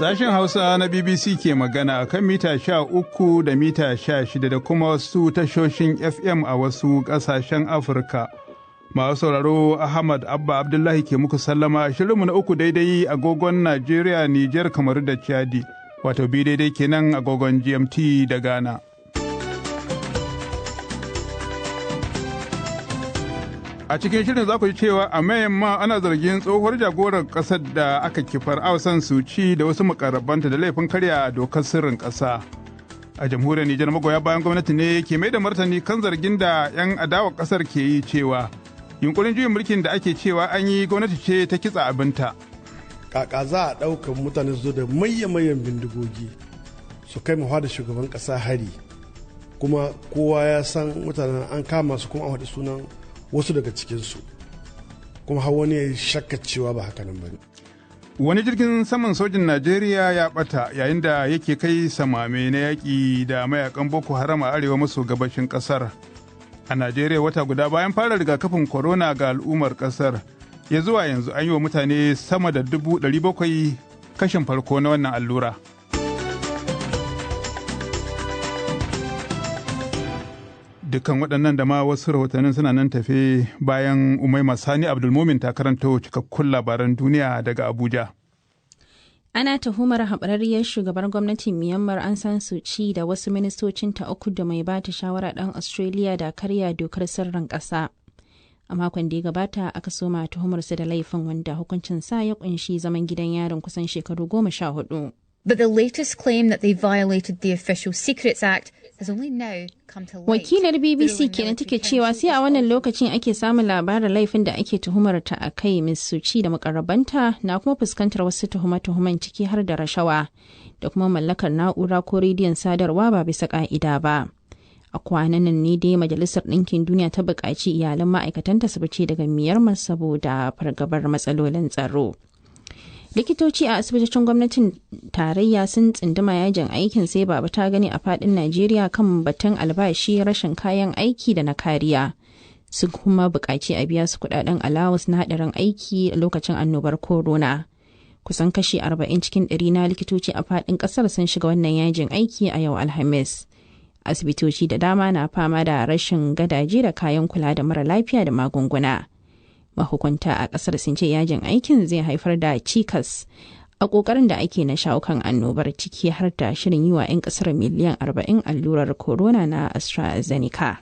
Sashen Hausa na BBC ke magana kan mita 13 da mita 16 da kuma wasu tashoshin FM a wasu ƙasashen Afirka. Masu sauraro Ahmad Abba Abdullahi ke muku sallama shirinmu na uku daidai agogon Najeriya, Nijar, Kamaru da Chadi, wato bi daidai kenan agogon GMT da Ghana. A cikin shirin za ku ji cewa a Myanmar ana zargin tsohuwar jagorar ƙasar da aka kifar Aung San Suu Kyi da wasu mukarrabanta da laifin karya dokar sirrin ƙasa. A jamhuriyar Nijar magoya bayan gwamnati ne ke mai da martani kan zargin da 'yan adawa ƙasar ke yi cewa yunkurin juyin mulkin da ake cewa an yi gwamnati ce ta kitsa abinta. Kaka za a ɗaukar mutane su zo da mayan bindigogi su kai mawa da shugaban ƙasa hari, kuma kowa ya san mutanen an kama su kuma an haɗu sunan wasu daga cikinsu, kuma har wani ya shakka cewa ba haka nan ba ne. Wani jirgin saman sojin Najeriya ya ɓata yayin da yake kai samame na yaƙi da mayakan Boko Haram a arewa maso gabashin ƙasar. A Najeriya wata guda bayan fara rigakafin corona ga al'ummar ƙasar, ya zuwa yanzu an yi wa mutane sama da 700,000 kashin farko na wannan allura. Dukkan waɗannan da ma wasu rahotannin suna nan tafe bayan Umaima Sani Abdulmumin ta karanto cikakkun labaran duniya daga Abuja. Ana tuhumar haɓararriyar shugabar gwamnatin Myanmar Aung San Suu Kyi da wasu ministocinta uku da mai bata shawara ɗan Australia da karya dokar sirrin ƙasa. A makon da ya gabata aka soma tuhumarsu da laifin wanda hukuncin sa ya ƙunshi zaman gidan yarin kusan shekaru 14. But the latest claim that they violated the Official Secrets Act has only now come to light. Wakilar BBC kenan take cewa sai a wannan lokacin ake samun labarin laifin da ake tuhumar ta a kai. Ms. Suu Kyi da mukarrabanta na kuma fuskantar wasu tuhume-tuhumen ciki har da rashawa da kuma mallakar na'ura ko rediyon sadarwa ba bisa ka'ida ba. A kwanan nan ne dai Majalisar Ɗinkin Duniya ta buƙaci iyalan ma'aikatanta su fice daga Myanmar saboda fargabar matsalolin tsaro. Likitoci a asibitocin gwamnatin tarayya sun tsinduma yajin aikin sai baba ta gani a fadin Najeriya kan batun albashi, rashin kayan aiki da na kariya. Sun kuma buƙaci a biya su kuɗaɗen alawus na haɗarin aiki a lokacin annobar corona. Kusan kashi 40 cikin 100 na likitoci a fadin ƙasar sun shiga wannan yajin aiki a yau Alhamis. Asibitoci da dama na fama da rashin gadaje da kayan kula da mara lafiya da magunguna. Mahukunta a kasar sun ce yajin aikin zai haifar da cikas a kokarin da ake na shawo kan annobar, ciki har da shirin yi wa 'yan kasar miliyan 40 allurar corona na AstraZeneca.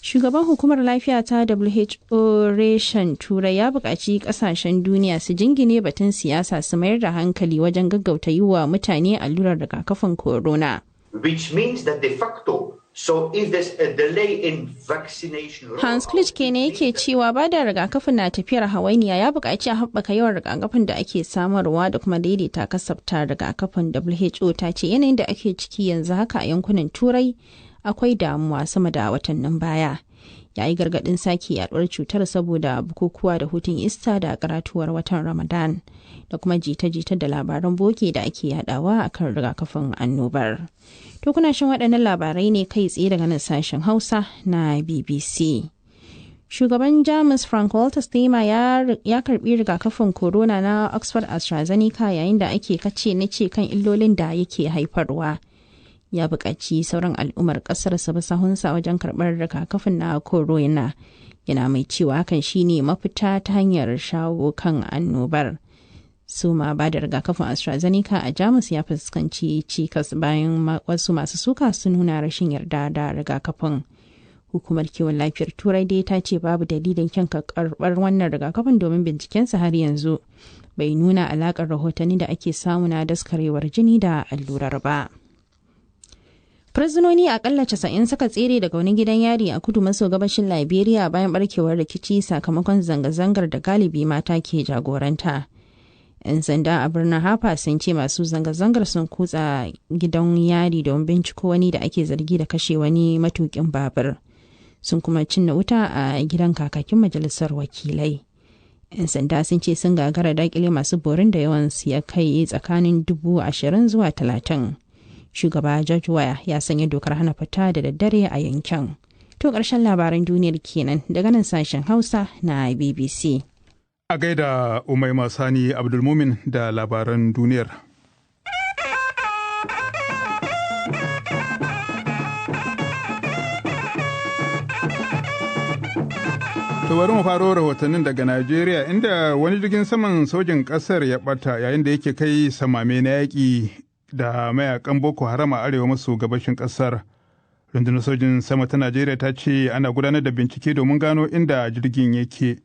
Shugaban hukumar lafiya ta WHO reshen Turai ya buƙaci ƙasashen duniya su jingine batun siyasa su mayar da hankali wajen gaggauta yi wa mutane allurar rigakafin corona. Which means that de facto so if there's a delay in vaccination. Hans Klitschko ne yake cewa ba da rigakafin na tafiyar hawainiya, ya buƙaci a haɓaka yawan rigakafin da ake samarwa da kuma daidaita kasafta rigakafin. WHO ta ce yanayin da ake ciki yanzu haka a yankunan Turai akwai damuwa sama da watannin baya. Ya yi gargaɗin sake yaduwar cutar saboda bukukuwa da hutun Ista da karatuwar watan Ramadan da kuma jita-jita da labaran boke da ake yadawa akan rigakafin annobar. To kuna shan waɗannan labarai ne kai tsaye daga nan sashen Hausa na BBC. Shugaban Jamus Frank Walter Steinmeier ya karbi rigakafin corona na Oxford AstraZeneca yayin da ake kace na ce kan illolin da yake haifarwa. Ya buƙaci sauran al'ummar ƙasar su bi sahunsa wajen karɓar rigakafin na corona. Yana mai cewa hakan shine mafita ta hanyar shawo kan annobar. Suma ba da rigakafin AstraZeneca a Jamus ya fuskanci cikas bayan wasu masu suka sun nuna rashin yarda da rigakafin. Hukumar kiwon lafiyar Turai dai ta ce babu dalilin kyan karɓar wannan rigakafin domin bincikensa har yanzu bai nuna alaƙar rahotanni da ake samu na daskarewar jini da allurar ba. Fursunoni akalla 90 suka tsere daga wani gidan yari a kudu maso gabashin Liberia bayan barkewar rikici sakamakon zanga-zangar da galibi mata ke jagoranta. 'Yan sanda a birnin Harper sun ce masu zanga-zangar sun kutsa gidan yari don binciko wani da ake zargi da kashe wani matukin babur. Sun kuma cinna wuta a gidan kakakin majalisar wakilai. 'Yan sanda sun ce sun gagara dakile masu borin da yawansu ya kai tsakanin 20,000 zuwa 30. Shugaba George Weah ya sanya dokar hana fita da daddare a yankin. To ƙarshen labaran duniyar kenan daga nan sashen Hausa na BBC. A gaida Umaima Sani Abdulmumin da labaran duniyar. To bari mu faro rahotannin daga Najeriya inda wani jirgin saman sojin ƙasar ya ɓata yayin da yake kai samame na yaƙi da mayakan Boko Haram a arewa maso gabashin ƙasar. Rundunar sojin sama ta Najeriya ta ce ana gudanar da bincike domin gano inda jirgin yake.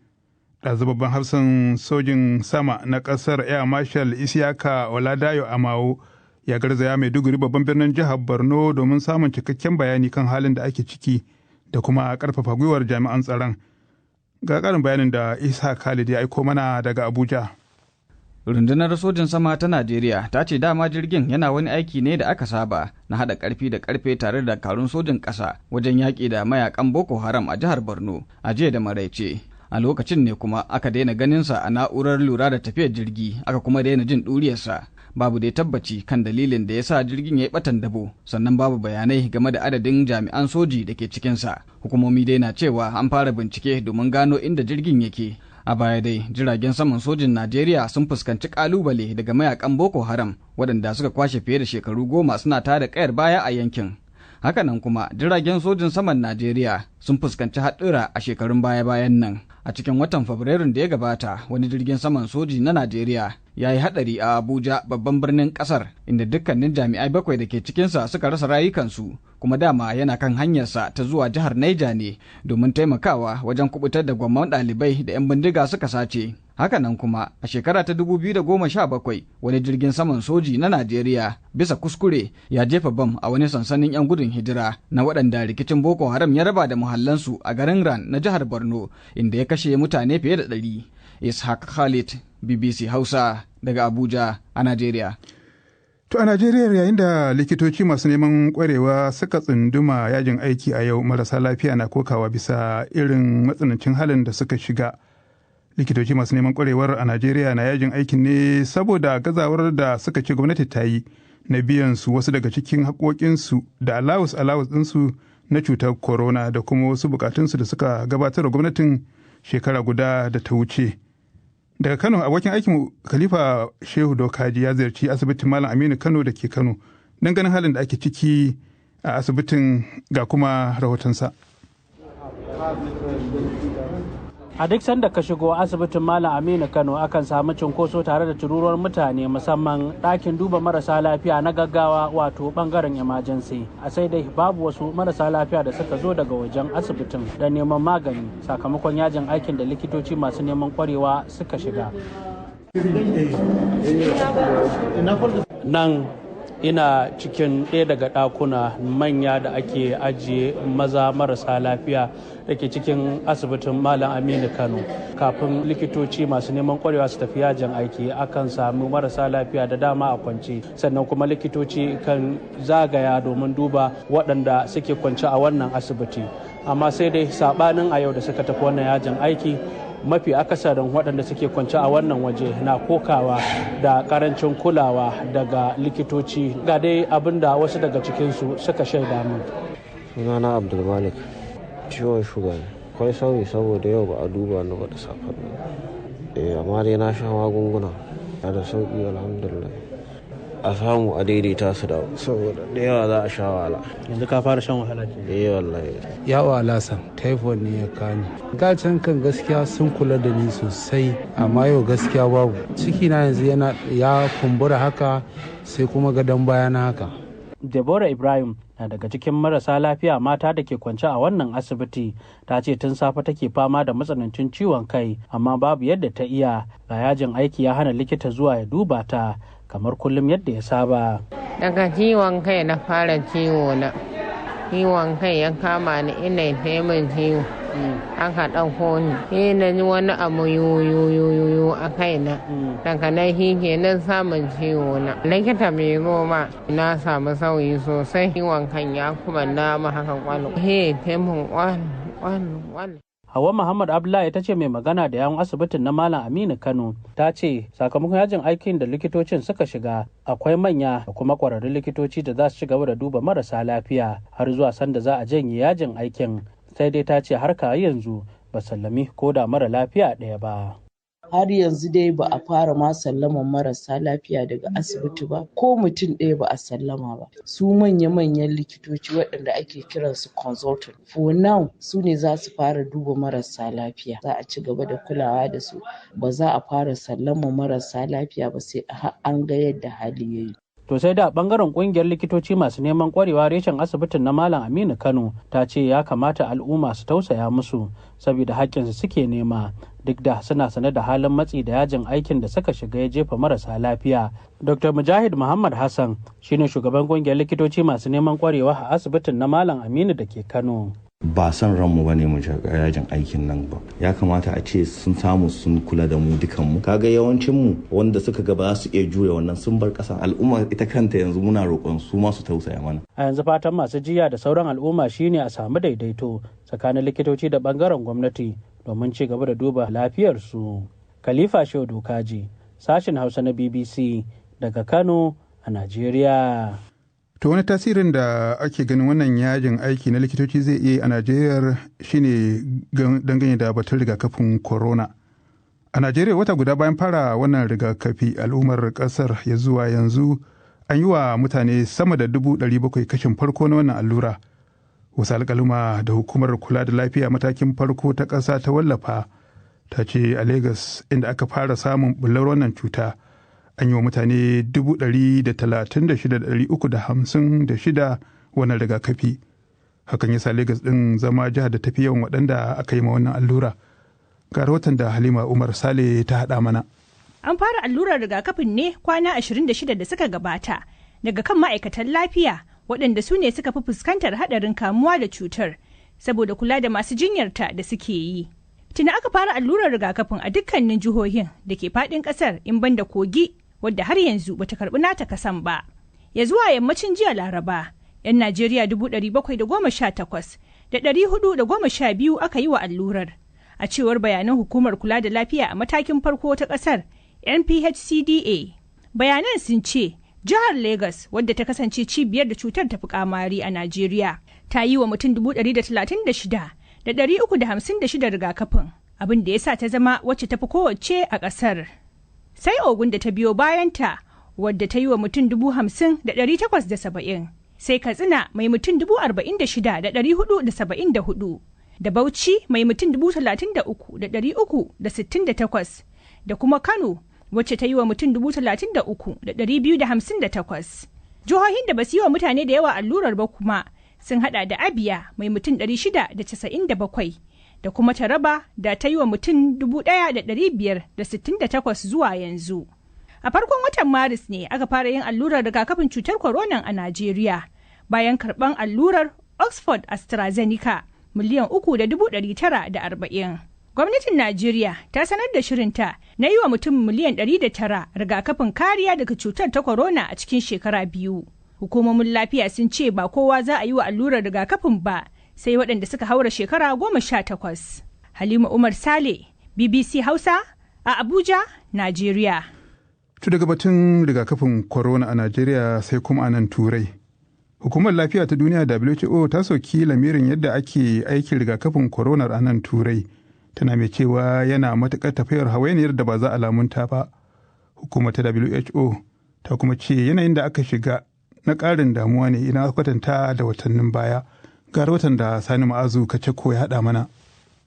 Ɗazu babban hafsan sojin sama na ƙasar Air Marshal Isiyaka Oladayo Amawo ya garzaya Maiduguri babban birnin jihar Borno domin samun cikakken bayani kan halin da ake ciki da kuma ƙarfafa gwiwar jami'an tsaron. Ga ƙarin bayanin da Isa Khalid ya aiko mana daga Abuja. Rundunar sojin sama ta Najeriya ta ce dama jirgin yana wani aiki ne da aka saba na haɗa ƙarfi da ƙarfe tare da dakarun sojin ƙasa wajen yaƙi da mayakan Boko Haram a jihar Borno a jiya da maraice. A lokacin ne kuma aka daina ganinsa a na'urar lura da tafiyar jirgi aka kuma daina jin ɗuriyarsa. Babu dai tabbaci kan dalilin da ya sa jirgin ya yi ɓatan dabo, sannan babu bayanai game da adadin jami'an soji da ke cikinsa. Hukumomi dai na cewa an fara bincike domin gano inda jirgin yake. A baya dai jiragen saman sojin Najeriya sun fuskanci kalubale daga mayakan Boko Haram waɗanda suka kwashe fiye da shekaru 10 suna tada kayar baya a yankin. Hakanan kuma jiragen sojin saman Najeriya sun fuskanci haɗura a shekarun baya-bayan nan. A cikin watan Fabrairun da ya gabata, wani jirgin saman soji na Najeriya ya yi haɗari a Abuja babban birnin ƙasar, inda dukkanin jami'ai 7 da ke cikinsa suka rasa rayukansu, kuma dama yana kan hanyarsa ta zuwa jihar Niger ne domin taimakawa wajen kubutar da gwamman ɗalibai da 'yan bindiga suka sace. Hakanan kuma a shekara ta 2017 wani jirgin saman soji na Najeriya bisa kuskure ya jefa bam a wani sansanin 'yan gudun hijira na waɗanda rikicin Boko Haram ya raba da muhallansu a garin Ran na jihar Borno, inda ya kashe mutane fiye da 100. Ishaq Khalid, BBC Hausa daga Abuja a Najeriya. To a Najeriya yayin da likitoci masu neman kwarewa suka tsunduma yajin aiki a yau, marasa lafiya na kokawa bisa irin matsanancin halin da suka shiga. Likitoci masu neman kwarewar a Najeriya na yajin aikin ne saboda gazawar da suka ce gwamnati ta yi na biyan su wasu daga cikin haƙoƙinsu da alawus ɗinsu na cutar corona da kuma wasu bukatunsu da suka gabatar da gwamnatin shekara guda da ta wuce. Daga Kano, abokin aikin Khalifa Shehu Dokaji ya ziyarci asibitin Malam Aminu Kano da ke Kano don ganin halin da ake ciki a asibitin, ga kuma rahotonsa. A duk sanda ka shigo asibitin Malam Aminu Kano akan samu cinkoso tare da tururuwar mutane, musamman ɗakin duba marasa lafiya na gaggawa wato ɓangaren emergency. A sai dai babu wasu marasa lafiya da suka zo daga wajen asibitin don neman magani sakamakon yajin aikin da likitoci masu neman kwarewa suka shiga. Nan ina cikin ɗaya daga ɗakuna manya da ake ajiye maza marasa lafiya da ke cikin asibitin Malam Aminu Kano. Kafin likitoci masu neman kwarewa su tafi yajin aiki akan samu marasa lafiya da dama a kwance, sannan kuma likitoci kan zagaya domin duba waɗanda suke kwance a wannan asibiti. Amma sai dai saɓanin a yau da suka tafi wannan yajin aiki, mafi akasarin waɗanda suke kwance a wannan waje na kokawa da karancin kulawa daga likitoci. Ga dai abin da wasu daga cikinsu suka shaida min. Sunana Abdulmalik, ciwon shuga ne. Akwai sauyi saboda yau ba a duba ni ba da safen nan. Amma dai na sha magunguna da sauki alhamdulillah. A samu a daidaita su da saboda da yawa za a sha wahala. Yanzu ka fara shan wahala ke? Wallahi. Yawo alasan typhoid ne ya kani. Gacin kan gaskiya sun kula da ni sosai, amma yau gaskiya babu. Ciki na yanzu ya kumbura haka, sai kuma gadon bayana haka. Deborah Ibrahim na daga cikin marasa lafiya mata da ke kwance a wannan asibiti. Ta ce tun safe take fama da matsanancin ciwon kai, amma babu yadda ta iya. Ga yajin aiki ya hana likita zuwa ya duba ta kamar kullum yadda ya saba. Daga ciwon kai na fara ciwo na. Ciwon kai ya kama ni, ina taimin ciwo. Aka ɗauko ni, na ji wani abu yoyoyoyo a kaina. Daga nan shi ke nan samun ciwo na. Likita bai zo ba, na samu sauyi sosai. Ciwon kan ya kuma dama haka kwalo. He taimun kwalo. Hauwa Muhammad Abdullahi ta ce mai magana da yawun asibitin na Malam Aminu Kano, ta ce sakamakon yajin aikin da likitocin suka shiga, akwai manya da kuma kwararrun likitoci da za su ci gaba da duba marasa lafiya har zuwa sanda za a janye yajin aikin. Sai dai ta ce har ka yanzu ba sallami ko da mara lafiya ɗaya ba. har yanzu dai ba a fara ma sallaman marasa lafiya daga asibiti ba, ko mutum ɗaya ba a sallama ba. Su manya-manyan likitoci waɗanda ake kiransu consultant for now su ne za su fara duba marasa lafiya, za a ci gaba da kulawa da su, ba za a fara sallaman marasa lafiya ba sai an ga yadda hali ya yi. To sai da bangaren kungiyar likitoci masu neman kwarewa reshen asibitin na Malam Aminu Kano ta ce ya kamata al'umma su tausaya musu saboda haƙƙinsu suke nema, duk da suna sane da halin matsi da yajin aikin da suka shiga ya jefa marasa lafiya. Dr. Mujahid Muhammad Hassan shine shugaban kungiyar likitoci masu neman kwarewa a asibitin na Malam Aminu da ke Kano. Ba son ranmu bane mu shiga yajin aikin nan ba, ya kamata a ce sun samu sun kula da mu dukanmu. Kaga yawancin mu wanda suka ga ba su iya juya wannan sun bar ƙasa, al'umma ita kanta yanzu muna roƙon su ma su tausaya mana. A yanzu fatan masu jiya da sauran al'umma shine a samu daidaito tsakanin likitoci da bangaren gwamnati domin ci gaba da duba lafiyarsu. Khalifa Shehu Dokaji, sashin Hausa na BBC daga Kano a Najeriya. To wani tasirin da ake ganin wannan yajin aiki na likitoci zai iya a Najeriya shine dangane da batun rigakafin corona. A Najeriya wata guda bayan fara wannan rigakafi al'ummar kasar ya zuwa yanzu an yi wa mutane sama da 700,000 kashin farko na wannan allura. Wasu alƙaluma da hukumar kula da lafiya matakin farko ta ƙasa ta wallafa ta ce a Legas inda aka fara samun bullar wannan cuta. An yi wa mutane 136,356 wannan rigakafi. Hakan ya sa Legas ɗin zama jihar da tafi yawan waɗanda aka yi ma wannan allura. Ga rahoton da Halima Umar Sale ta haɗa mana. An fara allurar rigakafin ne kwana 26 da suka gabata daga kan ma'aikatan lafiya waɗanda su ne suka fi fuskantar haɗarin kamuwa da cutar saboda kula da masu jinyarta da suke yi. Tuna aka fara allurar rigakafin a dukkanin jihohin da ke faɗin ƙasar in banda Kogi wadda har yanzu bata karɓi nata kasan ba. Ya zuwa yammacin jiya Laraba, 'yan Najeriya 718,412 aka yi wa allurar. A cewar bayanan hukumar kula da lafiya a matakin farko ta ƙasar NPHCDA. Bayanan sun ce jihar Legas wadda ta kasance cibiyar da cutar ta fi kamari a Najeriya ta yi wa mutum 136,356 rigakafin, abin da ya sa ta zama wacce ta fi kowace a ƙasar. Sai Ogun da ta biyo bayanta wadda ta yi wa mutum 50,870, sai Katsina mai mutum 46,474, da Bauchi mai mutum 33,368, da kuma Kano wacce ta yi wa mutum 33,258. Jihohin da ba su yi wa mutane da yawa allurar ba kuma sun hada da Abia mai mutum 697, da kuma Taraba da ta yi wa mutum 1,568 zuwa yanzu. A farkon watan Maris ne aka fara yin allurar rigakafin cutar corona a Najeriya bayan karban allurar Oxford AstraZeneca miliyan 3,940. Gwamnatin Najeriya ta sanar da shirinta na yi wa mutum miliyan 109 rigakafin kariya daga cutar ta corona a cikin shekara 2. Hukumomin lafiya sun ce ba kowa za a yi wa allurar rigakafin ba sai waɗanda suka haura shekara 18. Halima Umar Sale, BBC Hausa a Abuja, Najeriya. Tu daga batun rigakafin corona a Najeriya sai kuma a nan Turai. Hukumar Lafiya ta Duniya WHO ta soki lamirin yadda ake aikin rigakafin corona a nan Turai. Tana mai cewa yana matuƙar tafiyar hawainiyar da ba za a lamunta ba. Hukumar ta WHO ta kuma ce yanayin da aka shiga na ƙarin damuwa ne idan kwatanta da watannin baya. Ga rahoton da Sani Ma'azu Kacako ya haɗa mana.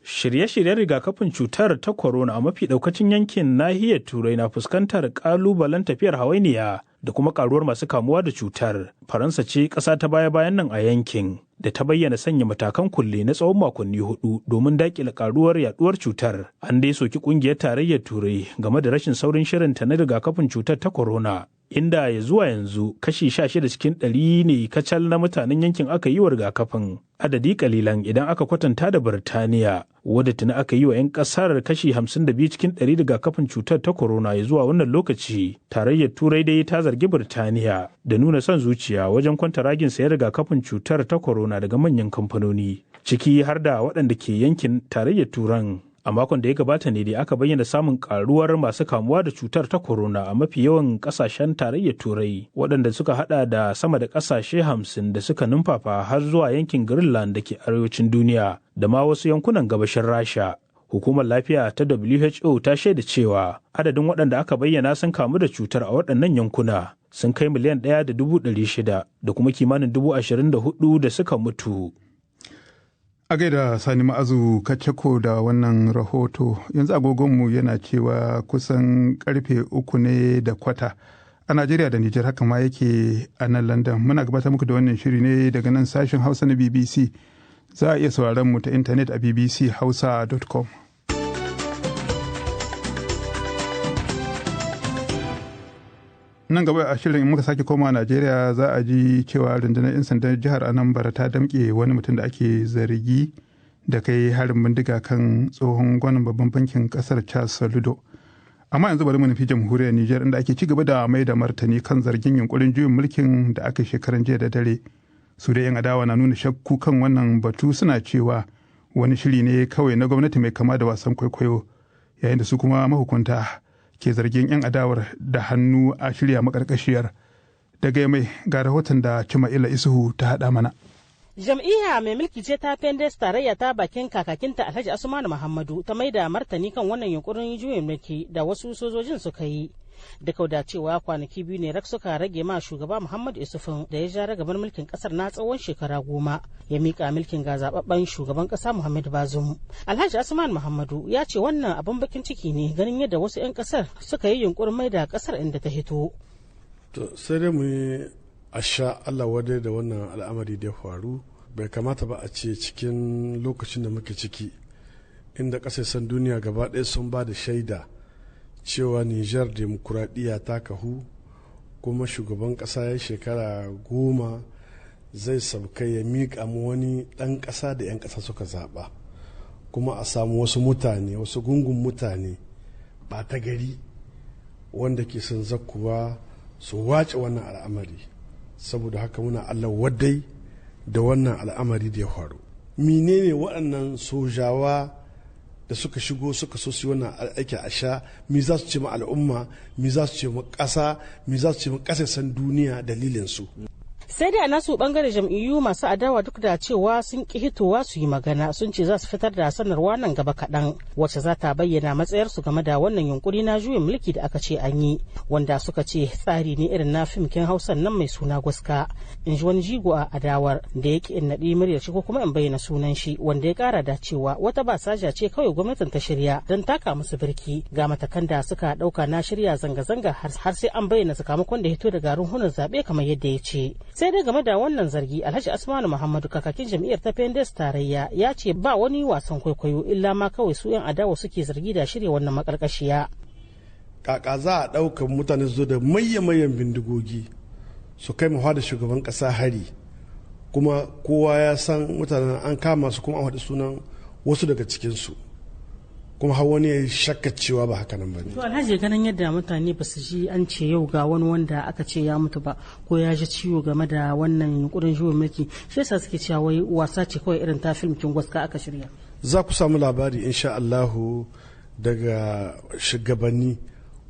Shirye-shiryen rigakafin cutar ta corona a mafi ɗaukacin yankin nahiyar Turai na fuskantar ƙalubalen tafiyar hawainiya da kuma ƙaruwar masu kamuwa da cutar. Faransa ce ƙasa ta baya-bayan nan a yankin da ta bayyana sanya matakan kulle na tsawon makonni 4 domin daƙile ƙaruwar yaɗuwar cutar. An dai soki ƙungiyar tarayyar Turai game da rashin saurin shirinta na rigakafin cutar ta corona. Inda ya zuwa yanzu kashi 16 cikin 100 ne kacal na mutanen yankin aka yi wa rigakafin, adadi kalilan idan aka kwatanta da Birtaniya, wadda tuni aka yi wa 'yan kasar kashi 52 cikin 100 rigakafin cutar ta corona ya zuwa wannan lokaci. Tarayyar Turai dai ta zargi Birtaniya da nuna son zuciya wajen kwantaragin sayar rigakafin cutar ta corona daga manyan kamfanoni, ciki har da waɗanda ke yankin tarayyar Turan. A makon da ya gabata ne dai aka bayyana samun karuwar masu kamuwa da cutar ta corona a mafi yawan kasashen tarayyar Turai, waɗanda suka hada da sama da kasashe 50 da suka numfafa har zuwa yankin Greenland da ke arewacin duniya da ma wasu yankunan gabashin Rasha. Hukumar lafiya ta WHO ta shaida cewa adadin waɗanda aka bayyana sun kamu da cutar a waɗannan yankuna sun kai miliyan 1.600 da kuma kimanin 24,000 da suka mutu. A gaida Sani Ma'azu Kacako da wannan rahoto, yanzu agogonmu yana cewa kusan karfe 3 ne da kwata a Najeriya da Nijar, haka ma yake a nan London. Muna gabatar muku da wannan shiri ne daga nan sashen Hausa na BBC. Za a iya sauraron mu ta intanet a bbchausa.com. Nan gaba a shirin in muka sake koma Najeriya za a ji cewa rundunar 'yan sandan jihar Anambra ta damƙe wani mutum da ake zargi da kai harin bindiga kan tsohon gwanin babban bankin kasar Charles Soludo. Amma yanzu bari mu nufi jamhuriyar Nijar inda ake ci gaba da mai da martani kan zargin yunkurin juyin mulkin da aka shekaran jiya da dare. Su da 'yan adawa na nuna shakku kan wannan batu, suna cewa wani shiri ne kawai na gwamnati mai kama da wasan kwaikwayo, yayin da su kuma mahukunta ke zargin 'yan adawar da hannu a shirya makarkashiyar. Daga mai ga rahoton da Cima'ila Isuhu ta haɗa mana. Jam'iyya mai mulki ce ta Pendes tarayya ta bakin kakakinta Alhaji Asmanu Muhammadu ta maida martani kan wannan yunkurin juyin mulki da wasu sojojin suka yi. Duk da cewa kwanaki 2 ne rak suka rage ma shugaba Muhammadu Isufin da ya ja ragabar mulkin kasar na tsawon shekara 10 ya mika mulkin ga zababben shugaban kasa Muhammadu Bazoum. Alhaji Asman Muhammadu ya ce wannan abin bakin ciki ne ganin yadda wasu 'yan kasar suka yi yunkurin mai da kasar inda ta hito. To sai dai mu yi asha Allah wadai da wannan al'amari da ya faru. Bai kamata ba a ce cikin lokacin da muke ciki inda kasashen duniya gaba ɗaya sun ba da shaida cewa Nijar demokuraɗiyya ta kahu, kuma shugaban ƙasa ya shekara 10 zai sabka ya miƙa mu wani ɗan ƙasa da 'yan ƙasa suka zaɓa, kuma a samu wasu mutane, wasu gungun mutane ba ta gari wanda ke son zakkuwa su wace wannan al'amari. Saboda haka muna Allah wadai da wannan al'amari da ya faru. Menene waɗannan sojawa da suka shigo suka so su wannan aiki a sha, mi za su ce ma al'umma, mi za su ce ma ƙasa, mi za su ce ma ƙasashen duniya dalilin su. Sai dai a nasu bangare jam'iyyu masu adawa duk da cewa sun ki hitowa su yi magana, sun ce za su fitar da sanarwa nan gaba kaɗan wacce za ta bayyana matsayarsu game da wannan yunkuri na juyin mulki da aka ce an yi, wanda suka ce tsari ne irin na fimkin Hausan nan mai suna Gwaska. In ji wani jigo a adawar da ya ki in naɗi muryar shi ko kuma in bayyana sunan shi, wanda ya ƙara da cewa wata basaja ce kawai gwamnatin ta shirya don taka musu birki ga matakan da suka ɗauka na shirya zanga-zanga har sai an bayyana sakamakon da hito daga runhunan zaɓe kamar yadda ya ce. Sai dai game da wannan zargi Alhaji Asmanu Muhammadu kakakin jam'iyyar ta Pendes tarayya ya ce ba wani wasan kwaikwayo illa ma kawai su 'yan adawa suke zargi da shirya wannan makarkashiya. Kaka za a ɗaukar mutane su zo da mayan bindigogi su kai mawa da shugaban ƙasa hari, kuma kowa ya san mutanen an kama su kuma an haɗu sunan wasu daga cikinsu, kuma har wani ya shakka cewa ba haka nan ba ne. To Alhaji, ganin yadda mutane ba su ji an ce yau ga wani wanda aka ce ya mutu ba ko ya ji ciwo game da wannan yunkurin juyin mulki, shi yasa suke cewa wai wasa ce kawai irin ta filmkin Gwaska aka shirya. Za ku samu labari insha Allahu daga shugabanni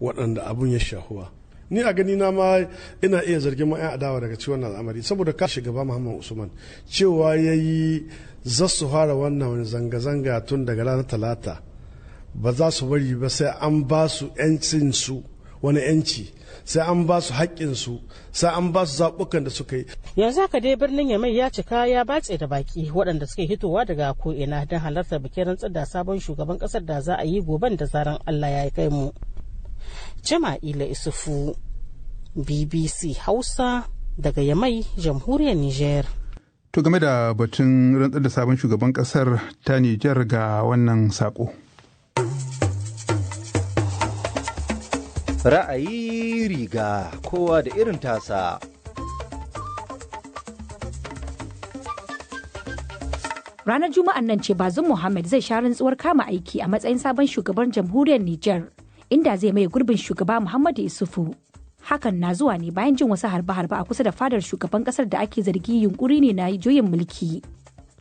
waɗanda abun ya shahuwa. Ni a gani na ma ina iya zargin ma 'yan adawa daga ciwon al'amari, saboda ka shugaba Muhammad Usman cewa ya yi za su fara wannan zanga-zanga tun daga ranar Talata, ba za su bari ba sai an ba su 'yancinsu, wani 'yanci, sai an ba su haƙƙinsu, sai an ba su zaɓukan da suka yi. Yanzu haka dai birnin Yamai ya cika ya batse da baki waɗanda suke hitowa daga ko'ina don halartar bikin rantsar da sabon shugaban ƙasar da za a yi goben da zaran Allah ya kai mu. Jama'ila Isufu, BBC Hausa daga Yamai, Jamhuriyar Nijar. To game da batun rantsar da sabon shugaban ƙasar ta Nijar ga wannan saƙo. Ra'ayi riga kowa da irin tasa. Ranar Juma'an nan ce Bazoum Mohammed zai sha rantsuwar kama aiki a matsayin sabon shugaban jamhuriyar Nijar, inda zai maye gurbin shugaba Muhammadu Isufu. Hakan na zuwa ne bayan jin wasu harbe-harbe a kusa da fadar shugaban kasar da ake zargi yunkuri ne na juyin mulki.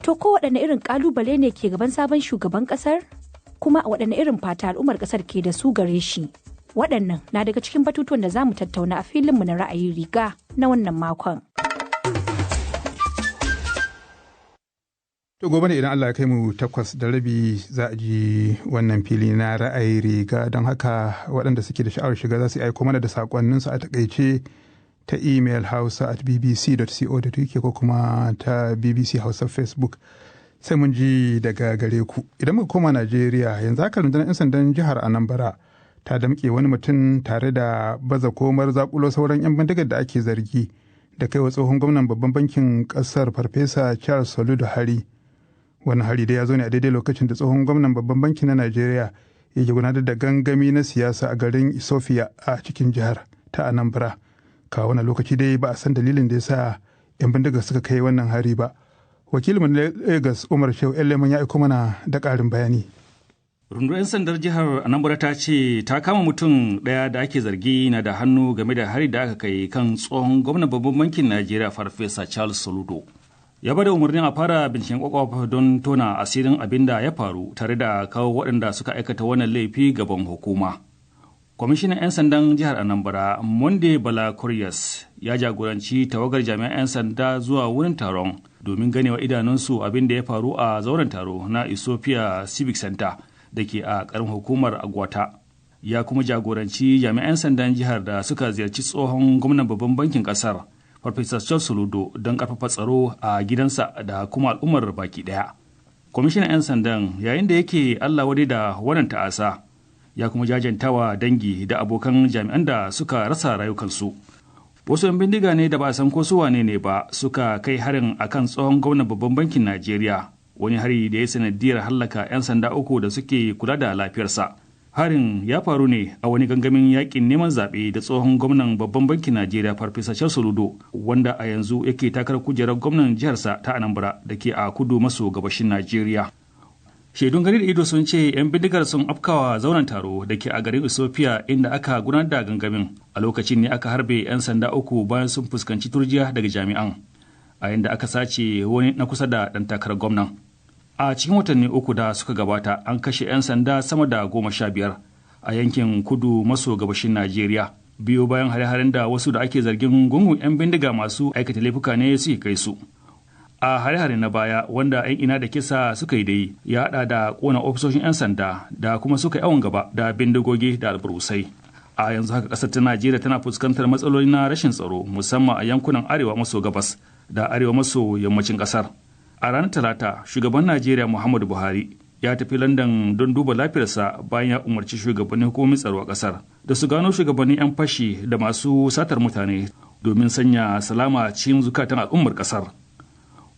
To ko waɗanne irin ƙalubale ne ke gaban sabon shugaban kasar? Kuma a waɗanne irin fata al'ummar kasar ke da su gare shi? Waɗannan na daga cikin batutuwan da za mu tattauna a filinmu na ra'ayin riga na wannan makon. To gobe ne idan Allah ya kai mu 8:30 za a ji wannan fili na ra'ayi riga, don haka waɗanda suke da sha'awar shiga za su aiko mana da sakonninsu a takaice ta email hausa@bbc.co.uk ko kuma ta BBC Hausa Facebook. Sai mun ji daga gare ku. Idan muka koma Najeriya, yanzu haka rundunar 'yan sandan jihar Anambra ta damƙe wani mutum tare da baza komar zakulo sauran 'yan bindigar da ake zargi da kai wa tsohon gwamnan babban bankin ƙasar Farfesa Charles Soludo hari. Wani hari da ya zo ne a daidai lokacin da tsohon gwamnan babban banki na Najeriya yake gudanar da gangami na siyasa a garin Isofia a cikin jihar ta Anambra. Kawo wani lokaci dai ba a san dalilin da ya sa 'yan bindiga suka kai wannan hari ba. Wakilin Lagos Umar Shehu Eleman ya aiko mana da ƙarin bayani. Rundunar 'yan sandar jihar Anambra ta ce ta kama mutum ɗaya da ake zargi na da hannu game da hari da aka kai kan tsohon gwamnan babban bankin Najeriya Farfesa Charles Soludo. Ya bada umarnin a fara binciken kwakwaf don tona asirin abin da ya faru tare da kawo waɗanda suka aikata wannan laifi gaban hukuma. Kwamishinan 'yan sandan jihar Anambra Monday Bala Kurias ya jagoranci tawagar jami'an 'yan sanda zuwa wurin taron domin ganewa idanunsu abin da ya faru a zauren taro na Isofia Civic Center da ke a ƙarin hukumar Agwata. Ya kuma jagoranci jami'an sandan jihar da suka ziyarci tsohon gwamnan babban bankin ƙasar Farfesa Charles Soludo don ƙarfafa tsaro a gidansa da kuma al'ummar baki ɗaya. Kwamishinan 'yan sandan yayin da yake Allah wadai da wannan ta'asa ya kuma jajantawa dangi da abokan jami'an da suka rasa rayukansu. Wasu 'yan bindiga ne da ba a san ko su wane ne ba suka kai harin akan tsohon gwamnan babban bankin Najeriya, wani hari da ya sanadiyar hallaka 'yan sanda 3 da suke kula da lafiyarsa. Harin ya faru ne a wani gangamin yakin neman zaɓe da tsohon gwamnan babban bankin Najeriya Farfesa Charles Soludo, wanda a yanzu yake takarar kujerar gwamnan jiharsa ta Anambra da ke a kudu maso gabashin Najeriya. Shaidun gani da ido sun ce 'yan bindigar sun afkawa zauren taro da ke a garin Ethiopia inda aka gudanar da gangamin. A lokacin ne aka harbe 'yan sanda 3 bayan sun fuskanci turjiya daga jami'an, a yanda aka sace wani na kusa da ɗan takarar gwamnan. A cikin watanni 3 da suka gabata an kashe 'yan sanda sama da 15 a yankin kudu maso gabashin Najeriya, biyo bayan hare-haren da wasu da ake zargin gungun 'yan bindiga masu aikata laifuka ne suke kai su. A hare-hare na baya wanda 'yan ina da kisa suka yi dai ya hada da kona ofisoshin 'yan sanda da kuma suka yi awon gaba da bindigogi da alburusai. A yanzu haka ƙasar ta Najeriya tana fuskantar matsaloli na rashin tsaro musamman a yankunan arewa maso gabas da arewa maso yammacin ƙasar. A ranar Talata, shugaban Najeriya Muhammadu Buhari ya tafi London don duba lafiyarsa bayan ya umarci shugabannin hukumomin tsaro a ƙasar da su gano shugabannin 'yan fashi da masu satar mutane domin sanya salama cikin zukatan al'ummar ƙasar.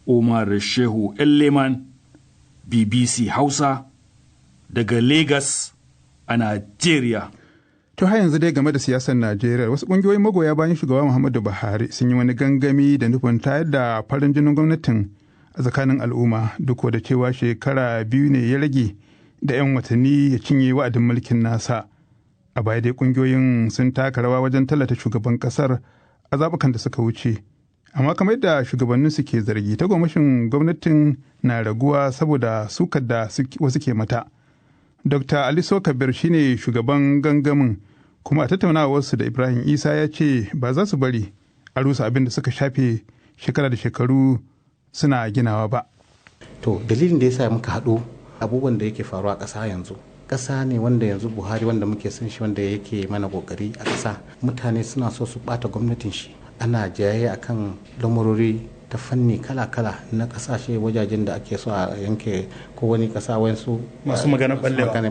Umar Shehu Leman, BBC Hausa, daga Lagos a Najeriya. To har yanzu dai game da siyasar Najeriya, wasu ƙungiyoyin magoya bayan shugaba Muhammadu Buhari sun yi wani gangami da nufin tayar da farin jinin gwamnatin a tsakanin al'umma, duk da cewa shekara 2 ne ya rage da 'yan watanni ya cinye wa'adin mulkin nasa. A baya dai ƙungiyoyin sun taka rawa wajen tallata shugaban ƙasar a zaɓukan da suka wuce. Amma kamar yadda shugabannin su ke zargi, tagomashin gwamnatin na raguwa saboda sukar da wasu ke mata. Dr. Ali Kabir shine shugaban gangamin, kuma a tattaunawarsu da Ibrahim Isa ya ce ba za su bari a rusa abin da suka shafe shekara da shekaru suna ginawa ba. To dalilin da ya sa muka haɗu abubuwan da yake faruwa a ƙasa yanzu. Ƙasa ne wanda yanzu Buhari wanda muke son shi wanda yake mana ƙoƙari a ƙasa. Mutane suna so su ɓata gwamnatin shi. Ana jayayya akan lamurori ta fanni kala-kala na kasashe wajajen da ake so a yanke ko wani kasa wayansu masu maganar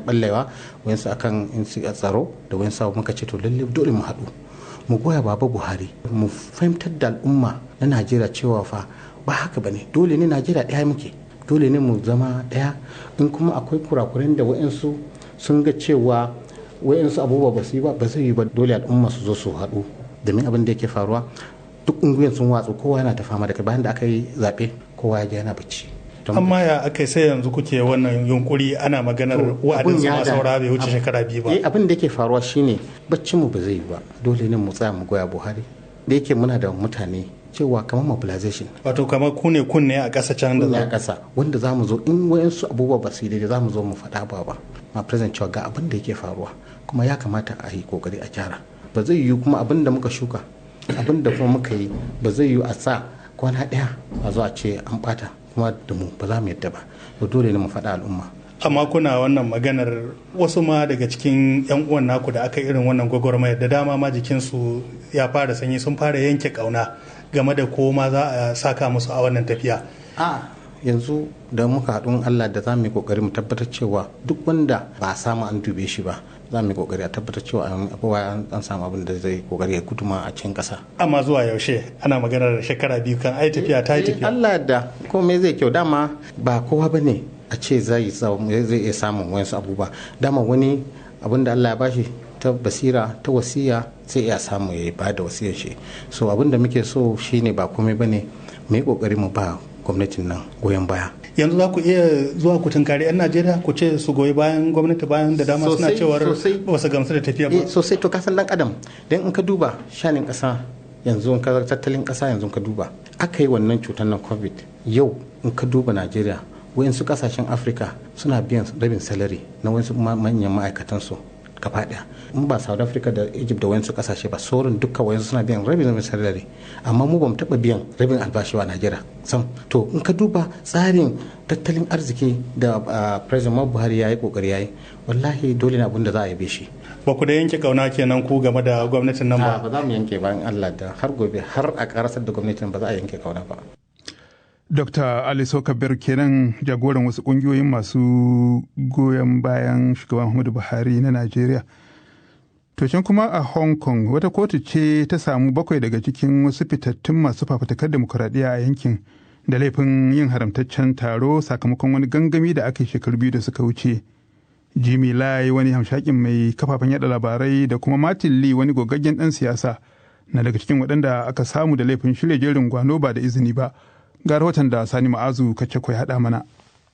ballewa wayansu akan tsaro da wayansu muka ce to lalle dole mu haɗu mu goya baba Buhari mu fahimtar da al'umma na Najeriya cewa fa ba haka bane, dole ne Najeriya ɗaya muke, dole ne mu zama ɗaya. In kuma akwai kurakuren da wayansu sun ga cewa wayansu abubuwa ba su yi ba zai yi ba, dole al'umma su zo su haɗu. Domin abin da yake faruwa duk unguyan sun watsu, kowa yana ta fama da bayan da aka yi zaɓe kowa ya je yana bacci. Amma ya aka sai yanzu kuke wannan yunkuri ana maganar wa'adin zama saura bai wuce shekara 2 ba. Abin da yake faruwa shine baccin mu ba zai yi ba, dole ne mu tsaya mu goya Buhari da yake muna da mutane cewa kamar mobilization. Wato kamar kunne a ƙasa can da za a ƙasa wanda za mu zo in wayansu abubuwa ba su yi daidai za mu zo mu faɗa ba ma present cewa ga abin da yake faruwa kuma ya kamata a yi kokari a gyara. Ba zai yiwu kuma abin da muka shuka abin da kuma muka yi ba zai yiwu a sa kwana ɗaya a zo a ce an ɓata kuma da mu ba za mu yadda ba, to dole ne mu faɗa al'umma. Amma kuna wannan maganar wasu ma daga cikin 'yan uwan naku da aka irin wannan gwagwarmayar da dama ma jikinsu ya fara sanyi, sun fara yanke kauna game da ko ma za a saka musu a wannan tafiya. Yanzu da muka haɗu Allah da za mu yi kokari mu tabbatar cewa duk wanda ba a samu an dube shi ba, za mu yi kokari a tabbatar cewa an samu abin da zai kokari ya guduma a cikin ƙasa. Amma zuwa yaushe ana maganar shekara 2 kan ai tafiya ta yi tafiya. Allah da komai zai kyau, dama ba kowa ba ne a ce zai iya samun wayansu abubuwa, dama wani abin da Allah ya bashi ta basira ta wasiya sai iya samu ya ba da wasiyar shi. So abin da muke so shine ba komai ba ne, mu yi kokari mu ba gwamnatin nan goyon baya. Yanzu za ku iya zuwa ku tunkari 'yan Najeriya ku ce su goyi bayan gwamnati bayan da dama suna cewar ba su gamsu da tafiya ba. Sosai, to kasan dan adam dan in ka duba shanin kasa yanzu, in ka tattalin kasa yanzu ka duba aka yi wannan cutar nan covid, yau in ka duba Najeriya wayansu kasashen Afirka suna biyan rabin salari na wayansu manyan ma'aikatan su gaba daya. In ba South Africa da Egypt da wayansu kasashe ba, sauran duka wayansu suna biyan rabin salari, amma mu ba mu taba biyan rabin albashi a Najeriya sam. To in ka duba tsarin tattalin arziki da President Muhammadu Buhari yayi kokari yayi, wallahi dole ne abin da za a yabe shi. Ba ku da yanke kauna kenan ku game da gwamnatin nan ba? Ba za mu yanke ba in Allah da har gobe har a karasar da gwamnatin ba za a yanke kauna ba. Dr. Ali Sokabir kenan, jagoran wasu kungiyoyin masu goyon bayan shugaban Muhammadu Buhari na Najeriya. To can kuma a Hong Kong wata kotu ce ta samu 7 daga cikin wasu fitattun masu fafutukar demokuraɗiyya a yankin da laifin yin haramtaccen taro sakamakon wani gangami da aka yi shekaru 2 da suka wuce. Jimmy Lai, wani hamshakin mai kafafen yada labarai, da kuma Martin Lee, wani gogaggen ɗan siyasa, na daga cikin waɗanda aka samu da laifin shirya jerin gwano ba da izini ba. Ga rahoton da Sani Ma'azu Kacakwai haɗa mana.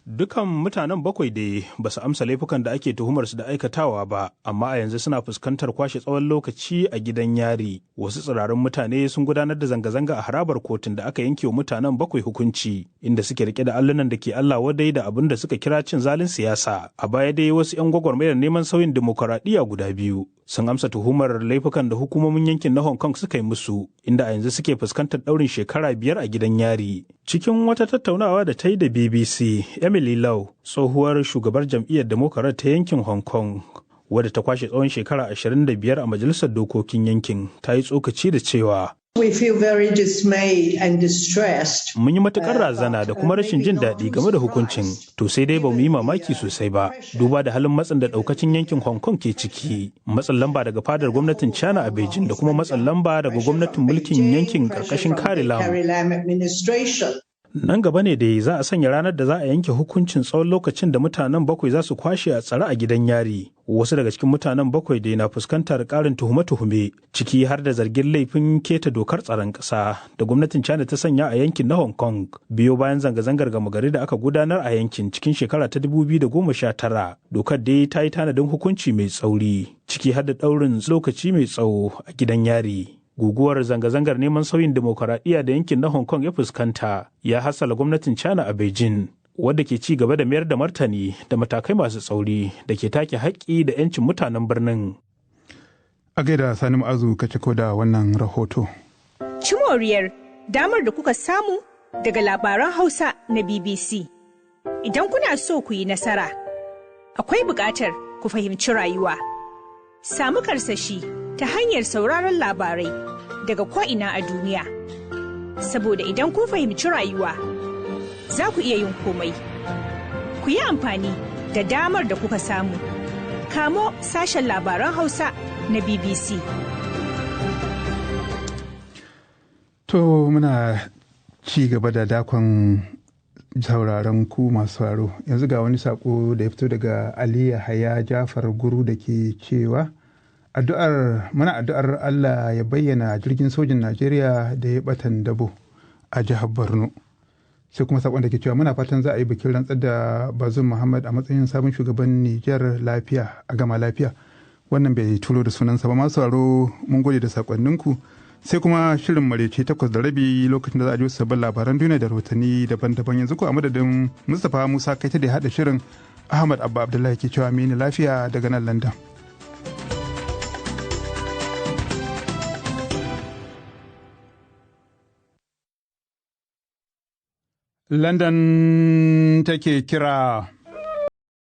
Dukan mutanen 7 da ba su amsa laifukan da ake tuhumarsu da aikatawa ba, amma a yanzu suna fuskantar kwashe tsawon lokaci a gidan yari. Wasu tsirarin mutane sun gudanar da zanga-zanga a harabar kotun da aka yanke wa mutanen 7 hukunci, inda suke rike da allunan da ke Allah wadai da abin da suka kira cin zalin siyasa. A baya dai wasu 'yan gwagwarmayar neman sauyin dimokuraɗiyya guda 2 sun amsa tuhumar laifukan da hukumomin yankin na Hong Kong suka yi musu, inda a yanzu suke fuskantar ɗaurin shekara 5 a gidan yari. Cikin wata tattaunawa da ta yi da BBC, Emily Lau, tsohuwar shugabar jam'iyyar Democrat ta yankin Hong Kong, wadda ta kwashe tsawon shekara 25 a majalisar dokokin yankin, ta yi tsokaci da cewa We feel very dismayed and distressed. Mun yi matukar razana da kuma rashin jin daɗi game da hukuncin, to sai dai ba mu yi mamaki sosai ba, duba da halin matsin da ɗaukacin yankin Hong Kong ke ciki. Matsin lamba daga fadar gwamnatin China a Beijing da kuma matsin lamba daga gwamnatin mulkin yankin ƙarƙashin Carrie Lam. Nan gaba ne dai za a sanya ranar da za a yanke hukuncin tsawon lokacin da mutanen 7 za su kwashe a tsare a gidan yari. Wasu daga cikin mutanen 7 dai na fuskantar ƙarin tuhume-tuhume, ciki har da zargin laifin keta dokar tsaron ƙasa da gwamnatin China ta sanya a yankin na Hong Kong, biyo bayan zanga-zangar gama gari da aka gudanar a yankin cikin shekara ta 2019. Dokar dai ta yi tanadin hukunci mai tsauri, ciki har da ɗaurin lokaci mai tsawo a gidan yari. Guguwar zanga-zangar neman sauyin demokaradiyya da yankin na Hong Kong ya fuskanta ya hassala gwamnatin China a Beijing, wadda ke ci gaba da mayar da martani da matakai masu tsauri da ke take haƙƙi da 'yancin mutanen birnin. A gaida Sani Ma'azu Kacako da wannan rahoto. Cimoriyar damar da kuka samu daga labaran Hausa na BBC. Idan kuna so ku yi nasara, akwai buƙatar ku fahimci rayuwa. Samu karsashi ta hanyar sauraron labarai daga ko'ina a duniya. Saboda idan kun fahimci rayuwa, za ku iya yin komai. Ku yi amfani da damar da kuka samu. Kamo sashen labaran Hausa na BBC. To muna ci gaba da dakon sauraron ku masu sauraro. Yanzu ga wani sako da ya fito daga Ali Yahaya Jafar Guru da ke cewa muna addu'ar Allah ya bayyana jirgin sojin Najeriya da ya batan dabo a jihar Borno. Sai kuma sakon da ke cewa muna fatan za a yi bikin rantsar da Bazoum Muhammad a matsayin sabon shugaban Nijar lafiya a gama lafiya. Wannan bai turo da sunansa ba. Masu sauraro mun gode da sakonninku. Sai kuma shirin marece 8:30 lokacin da za a ji sabbin labaran duniya da rahotanni daban-daban. Yanzu ko a madadin Mustapha Musa kai ta da haɗa shirin, Ahmad Abba Abdullahi ke cewa mini lafiya daga nan London. London take kira.